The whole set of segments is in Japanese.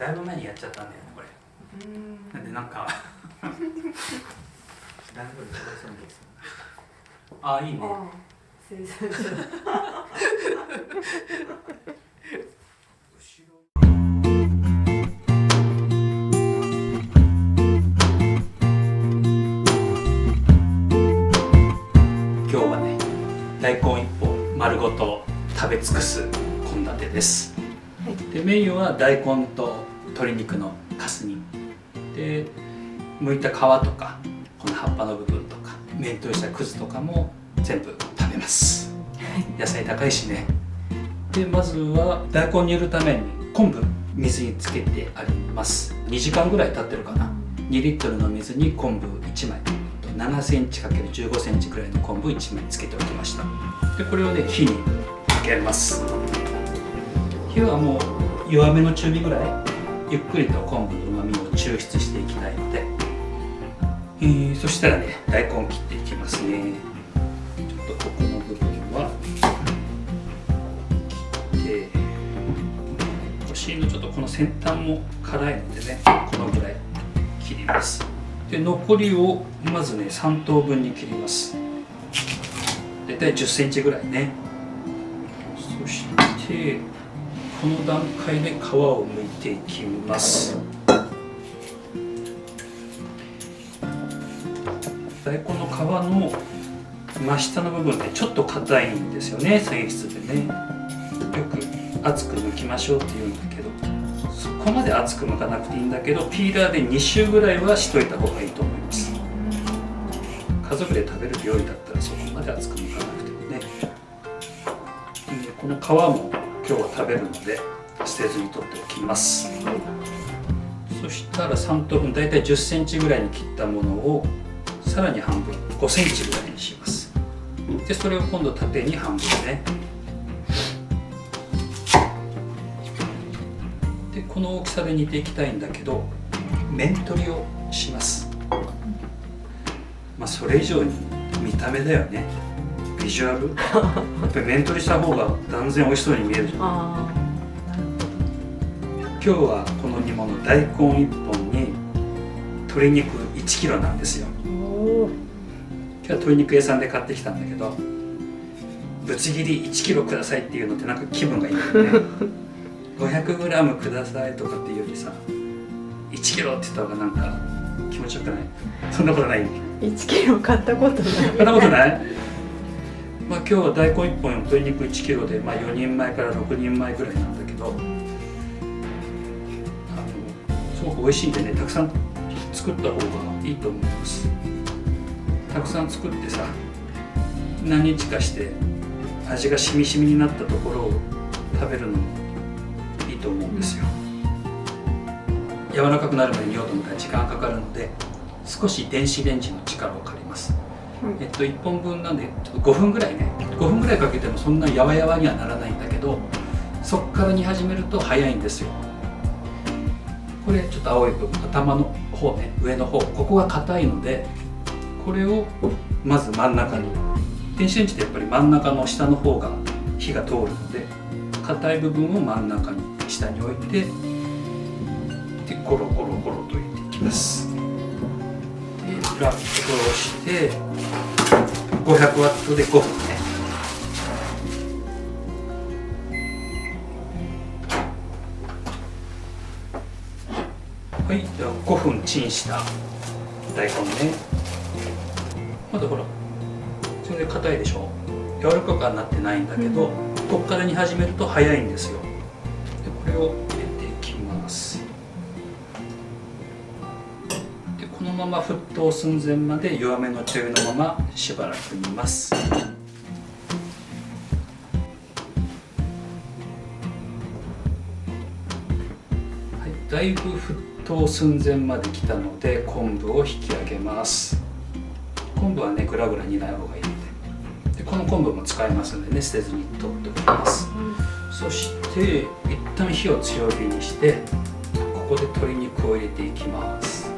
だいぶ前にやっちゃったんだよねこれ。なんでなんか段取り飛ばそうです。あ、いいね。生産者今日はね、大根1本丸ごと食べ尽くす献立です。でメインは大根と鶏肉のかす煮で、剥いた皮とかこの葉っぱの部分とかめんとしたくずとかも全部食べます。野菜高いしね。でまずは大根に煮るために昆布水につけてあります。2時間ぐらい経ってるかな。2リットルの水に昆布1枚7センチ ×15 センチくらいの昆布1枚つけておきました。でこれをね火にかけます。火はもう弱めの中火ぐらい、ゆっくりと昆布の旨味を抽出していきたいので、そしたらね大根切っていきますね。ちょっとここの部分は切って、お尻のちょっとこの先端も辛いのでね、このぐらい切ります。で残りをまずね3等分に切ります。だいたい10センチぐらいね。そしてこの段階で皮を剥いていきます。大根の皮の真下の部分でちょっと硬いんですよね、繊維質でね。よく厚く剥きましょうって言うんだけど、そこまで厚く剥かなくていいんだけど、ピーラーで2周ぐらいはしといた方がいいと思います。家族で食べる料理だったらそこまで厚く剥かなくてもね。でこの皮も今日は食べるので捨てずに取っておきます。そしたら3等分、だいたい10センチぐらいに切ったものをさらに半分5センチぐらいにします。でそれを今度縦に半分ね。でこの大きさで煮ていきたいんだけど、面取りをします。まあそれ以上に見た目だよね、ビジュアル。やっぱり面取りした方が断然美味しそうに見えるじゃん。今日はこの煮物大根1本に鶏肉1キロなんですよ。今日は鶏肉屋さんで買ってきたんだけど、ぶつ切り1キロくださいっていうのってなんか気分がいいんだよね。500グラムくださいとかっていうよりさ、1キロって言った方がなんか気持ちよくない？そんなことない？ 1キロ買ったことない。買ったことない？まあ今日は大根1本鶏肉1キロで、まあ、4人前から6人前ぐらいなんだけど、すごく美味しいんでね、たくさん作った方がいいと思います。たくさん作ってさ、何日かして味がしみしみになったところを食べるのもいいと思うんですよ。柔らかくなるまで煮ようと思ったら時間かかるので、少し電子レンジの力を借ります。1本分なんでちょっと5分ぐらいね、5分ぐらいかけてもそんなやわやわにはならないんだけど、そこから煮始めると早いんですよ。これちょっと青い部分、頭の方ね、上の方、ここが硬いので、これをまず真ん中に、電子レンジってやっぱり真ん中の下の方が火が通るので、硬い部分を真ん中に下に置いて、でゴロゴロゴロと入れていきます。でラップをして500ワットで5分ね。はい、では5分チンした大根ね。まだほら全然硬いでしょ。柔らかくはなってないんだけど、ここから煮始めると早いんですよ。でこれを入れていきます。でこのまま沸騰寸前まで弱めの中火のまましばらく煮ます。はい、だいぶ沸騰寸前まで来たので昆布を引き上げます。昆布はねグラグラ煮ない方がいいので、この昆布も使えますのでね、捨てずに取っておきます。そして一旦火を強火にして、ここで鶏肉を入れていきます。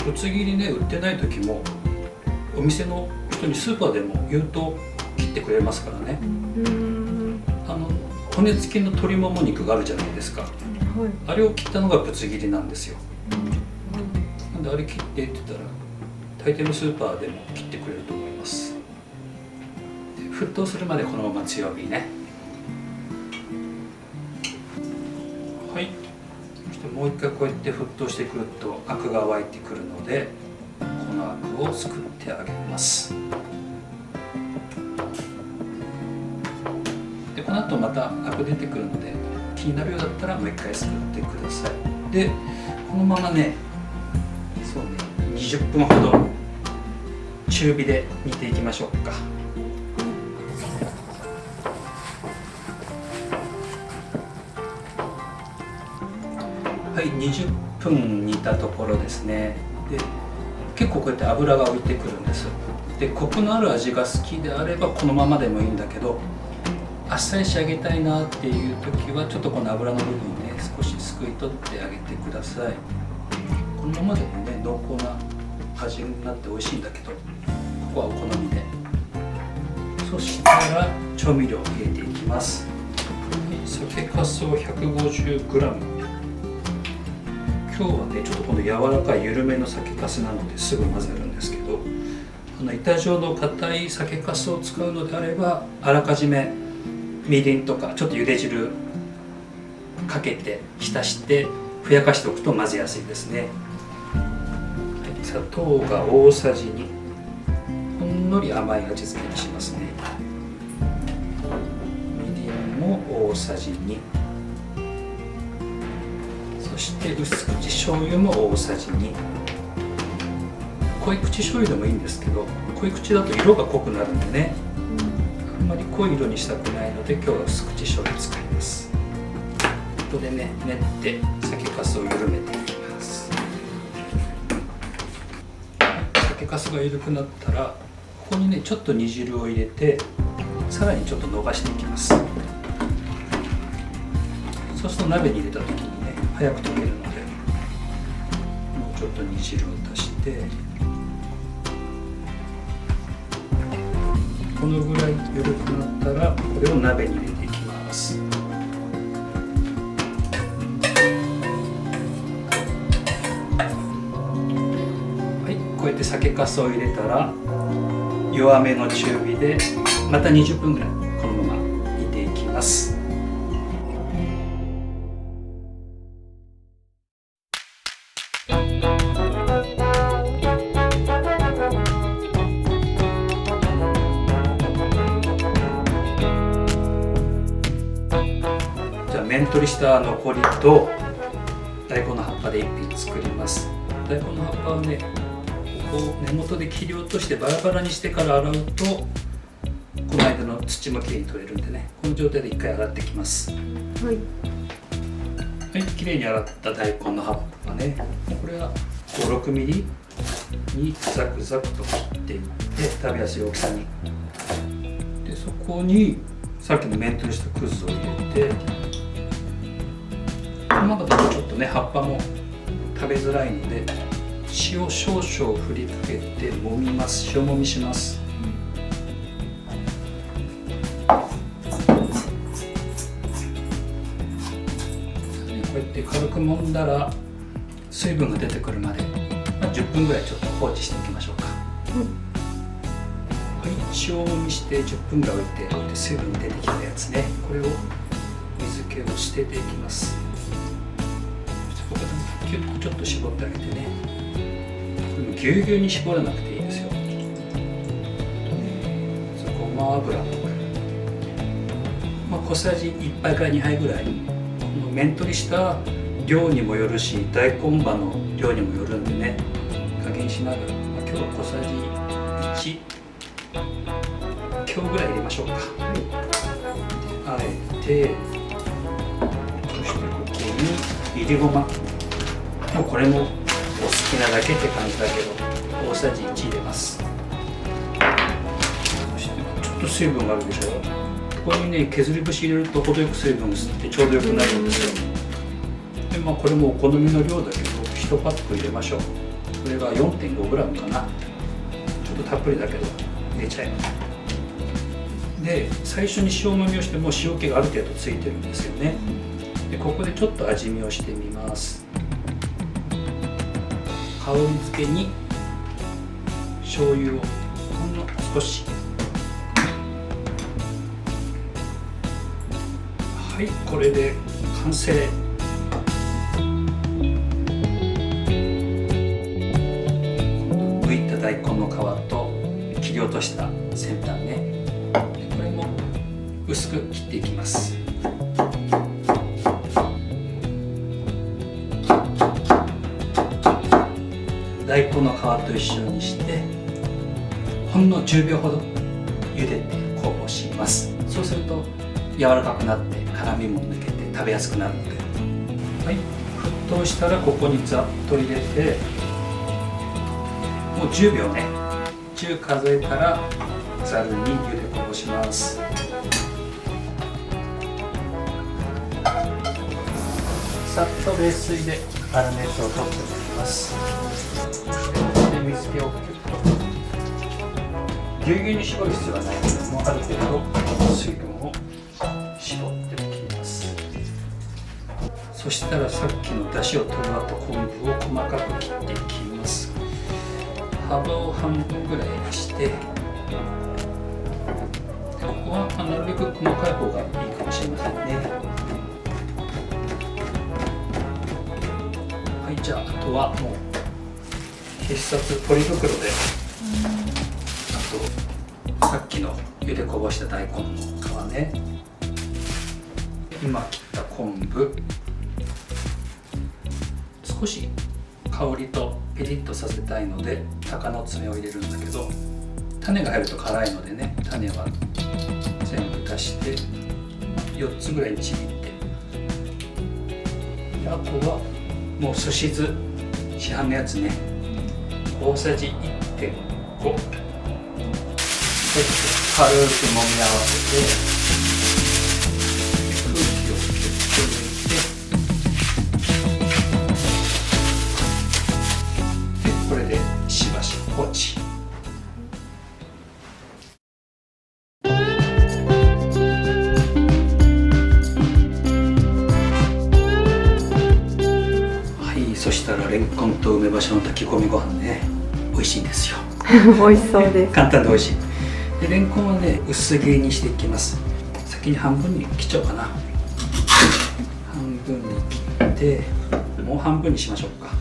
ぶつ切りね売ってない時もお店の人にスーパーでも言うと切ってくれますからね。骨付きの鶏もも肉があるじゃないですか。はい。あれを切ったのがぶつ切りなんですよ。うんなんであれ切ってって言ったら大抵のスーパーでも切ってくれると思います。で沸騰するまでこのまま強火ね。はい、そしてもう一回こうやって沸騰してくるとアクが湧いてくるので、このアクをすくってあげます。でこの後またアク出てくるので、気になるようだったらもう一回すくってください。でこのままね、そうね、20分ほど中火で煮ていきましょうか。はい、20分煮たところですね。で結構こうやって油が浮いてくるんです。でコクのある味が好きであればこのままでもいいんだけど、あっさり仕上げたいなっていう時はちょっとこの油の部分をね少しすくい取ってあげてください。このままでもね濃厚な味になって美味しいんだけど、ここはお好みで。そしたら調味料を入れていきます。酒粕を 150g。今日はねちょっとこの柔らかい緩めの酒粕なのですぐ混ぜるんですけど、板状の硬い酒粕を使うのであればあらかじめみりんとかちょっと茹で汁かけて浸してふやかしておくと混ぜやすいですね。はい、砂糖が大さじ2、ほんのり甘い味付けにしますね。みりんも大さじ2、そして薄口醤油も大さじ2。濃い口醤油でもいいんですけど、濃い口だと色が濃くなるんでね、あんまり濃い色にしたくないので今日は薄口醤油使います。ここでね練って酒粕を緩めていきます。酒粕が緩くなったらここにねちょっと煮汁を入れてさらにちょっと伸ばしていきます。そうすると鍋に入れた時にね早く溶けるので、もうちょっと煮汁を足して、このぐらい緩くなったらこれを鍋に入れていきます。はい、こうやって酒粕を入れたら弱めの中火でまた20分ぐらいこのまま煮ていきます。面取りした残りと大根の葉っぱで一品作ります。大根の葉っぱはね、ここ根元で切り落としてバラバラにしてから洗うとこの間の土もきれいに取れるんでね、この状態で一回洗ってきます。はい、はい、きれいに洗った大根の葉っぱね、これは 5,6 ミリにザクザクと切っていって食べやすい大きさに。でそこにさっきの面取りしたくずを入れて、このままだとちょっとね葉っぱも食べづらいので塩少々振りかけて揉みます。塩揉みします。こうやって軽く揉んだら水分が出てくるまで、10分ぐらいちょっと放置しておきましょうか。はい、塩揉みして10分ぐらい置いて水分出てきたやつね、これを水気を捨てていきます。キュッとちょっと絞ってあげてね、これもぎゅうぎゅうに絞らなくていいですよ。ごま油、小さじ1杯から2杯ぐらい、この面取りした量にもよるし大根葉の量にもよるんでね、加減しながら、今日は小さじ1強ぐらい入れましょうか。あえて、そしてここにいりごま、もうこれもお好きなだけって感じだけど大さじ1入れます。そしてちょっと水分があるでしょ。ここにね削り節入れると程よく水分を吸ってちょうどよくなるんですよ。でこれもお好みの量だけど1パック入れましょう。これが 4.5g かな。ちょっとたっぷりだけど入れちゃいます。で最初に塩もみをしてもう塩気がある程度ついてるんですよね。でここでちょっと味見をしてみます。香り付けに醤油をほんの少し。はい、これで完成。剥いた大根の皮と切り落とした先端ね、これも薄く切っていきます。大根の皮と一緒にしてほんの10秒ほど茹でてこぼします。そうすると柔らかくなって辛みも抜けて食べやすくなるので、はい、沸騰したらここにざっと入れてもう10秒ね、10数えたらざるに茹でこぼします。さっと冷水で粗熱を取っておきます。で水気をキュッとぎゅうぎゅうに絞る必要はないので、もうある程度水分を絞っておきます。そしたらさっきの出汁を取る後、昆布を細かく切っていきます。幅を半分ぐらいにして、ここはなるべく細かい方がいいかもしれませんね。はい、じゃああとはもう必殺ポリ袋で、あとさっきの茹でこぼした大根の皮ね、今切った昆布、少し香りとピリッとさせたいので鷹の爪を入れるんだけど、種が入ると辛いのでね、種は全部出して4つぐらいにちぎって、であとはもうすし酢、市販のやつね、大さじ 1.5 軽く揉み合わせて空気をキュッと抜いて、でこれでしばし放置。はい、そしたらレンコンと梅干しの炊き込みご飯ね、美味しいんですよ。美味しそうです。簡単で美味しい。でレンコンはね、薄切りにしていきます。先に半分に切っちゃおうかな。半分に切って、もう半分にしましょうか。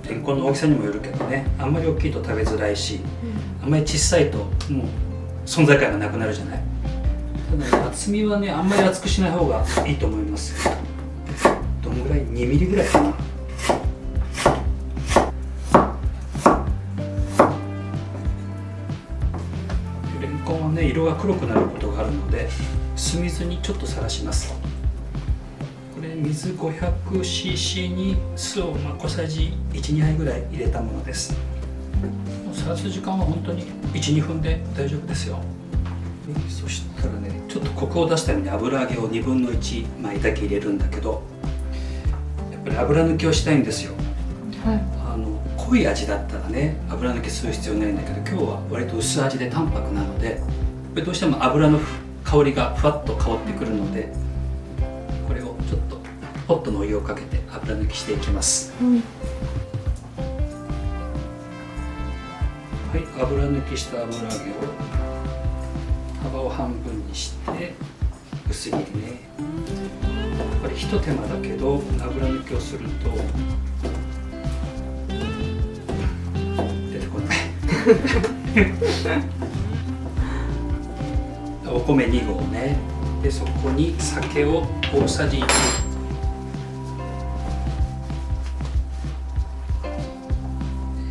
レンコンの大きさにもよるけどね、あんまり大きいと食べづらいし、あんまり小さいともう存在感がなくなるじゃない。ただ厚みはね、あんまり厚くしない方がいいと思います。どんぐらい、2ミリぐらいかな。レンコンはね、色が黒くなることがあるので、酢水にちょっとさらします。これ水 500cc に酢を小さじ 1,2 杯ぐらい入れたものです。さらす時間は本当に 1,2 分で大丈夫ですよ。そしたらね、ちょっとコクを出すために油揚げを1/2枚だけ入れるんだけど、やっぱり油抜きをしたいんですよ。はい。濃い味だったらね、油抜きする必要ないんだけど、今日は割と薄味で淡白なので、やっぱりどうしても油の香りがふわっと香ってくるので、これをちょっとポットのお湯をかけて油抜きしていきます。はい、油抜きした油揚げを幅を半分にして薄切りね。やっぱりひと手間だけど油抜きをすると出てこないお米2合ね。でそこに酒を大さじ1、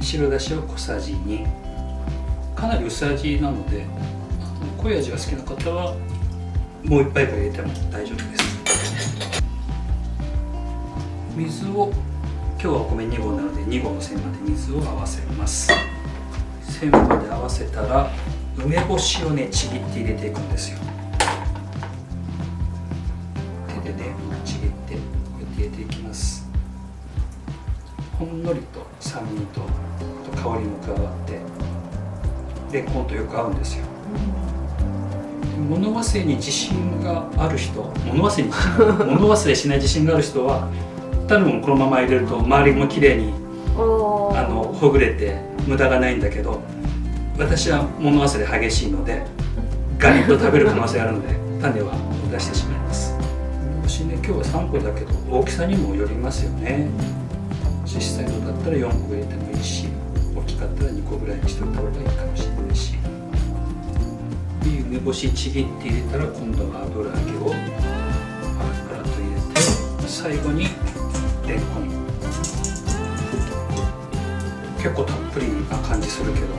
白だしを小さじ2、かなり薄味なので濃い味が好きな方はもう1杯くらい入れても大丈夫です。水を今日はお米2合なので2合の線まで水を合わせます。線まで合わせたら梅干しをねちぎって入れていくんですよ。手でねちぎってこうやって入れていきます。ほんのりと酸味と香りも加わってレンコンとよく合うんですよ。物忘れに自信がある人、物忘れしない自信がある人はタルムをこのまま入れると周りもきれいにほぐれて無駄がないんだけど、私は物忘れ激しいのでガリッと食べる可能性があるので種は出してしまいます。梅干しね、今日は3個だけど大きさにもよりますよね。小さいのだったら4個入れてもいいし、大きかったら2個ぐらいにしといた方がいいかもしれないし、梅干しちぎって入れたら今度は油揚げをパラパラと入れて、最後にレンコン、結構たっぷりな感じするけども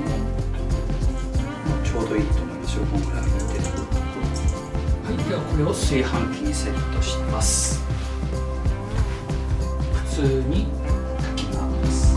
ちょうどいいと思いますよ。このぐらい入れて、はい、ではこれを炊飯器にセットします。普通に炊きます。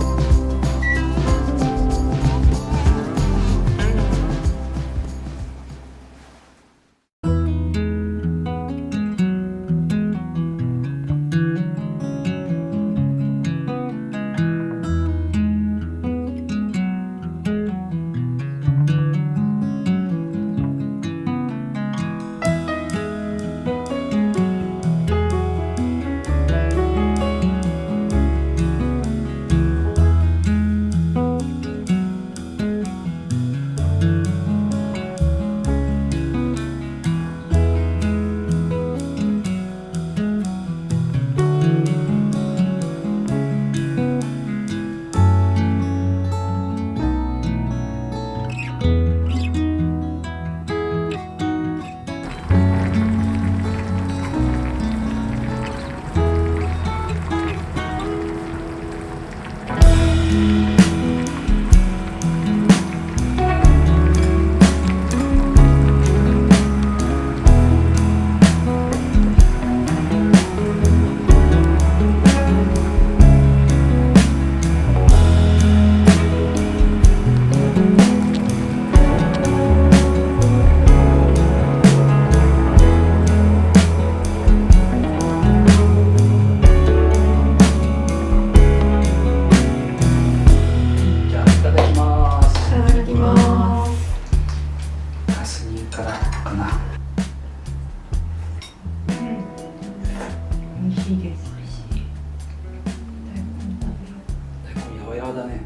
だね。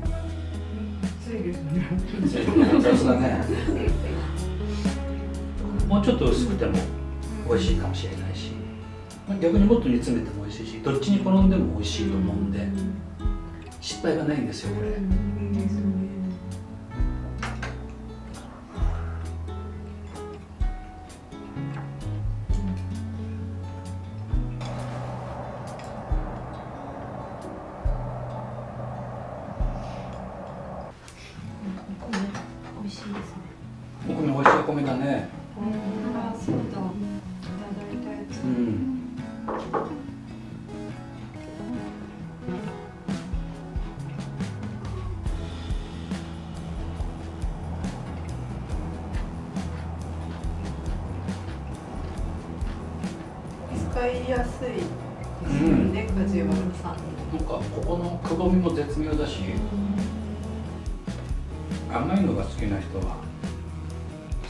雑だね。もうちょっと薄くても美味しいかもしれないし、逆にもっと煮詰めても美味しいし、どっちに転んでも美味しいと思うんで、失敗がないんですよこれ。美味しいですね。お米美味しいお米だね。ああ、そうだ。いただいたやつ。うん。使いやすいですよね、梶原さん。なんかここのくぼみも絶妙だし、甘いのが好きな人は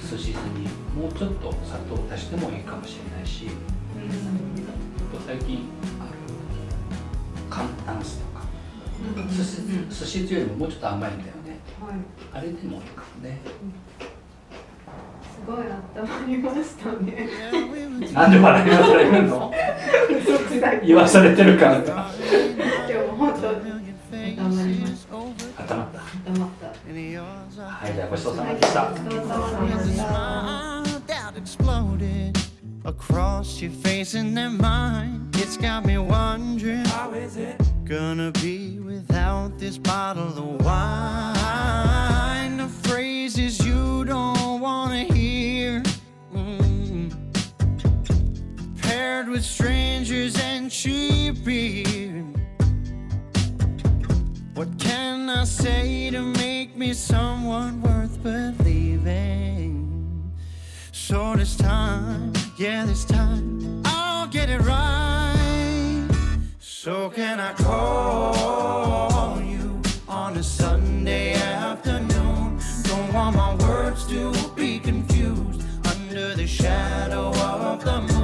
すし酢にもうちょっと砂糖を足してもいいかもしれないし、最近ある簡単酢とか、すし酢よりももうちょっと甘いんだよね、あれでもいいかもね。すごい温まりましたね。なんで笑いながら言うの？言わされてるからか。でも本当に温まりました。温まった。温まった。はい、じゃあごちそうさまでした。ごちそうさまでした。Across your face and their mind, it's got me wondering how is it gonna be without this bottle of wine? The phrases you don't wanna hear, paired with strangers and cheap beer. What can I say to make me someone worth believing? So this time, yeah, this time I'll get it right. So can I call you on a Sunday afternoon? Don't want my words to be confused under the the shadow of the moon.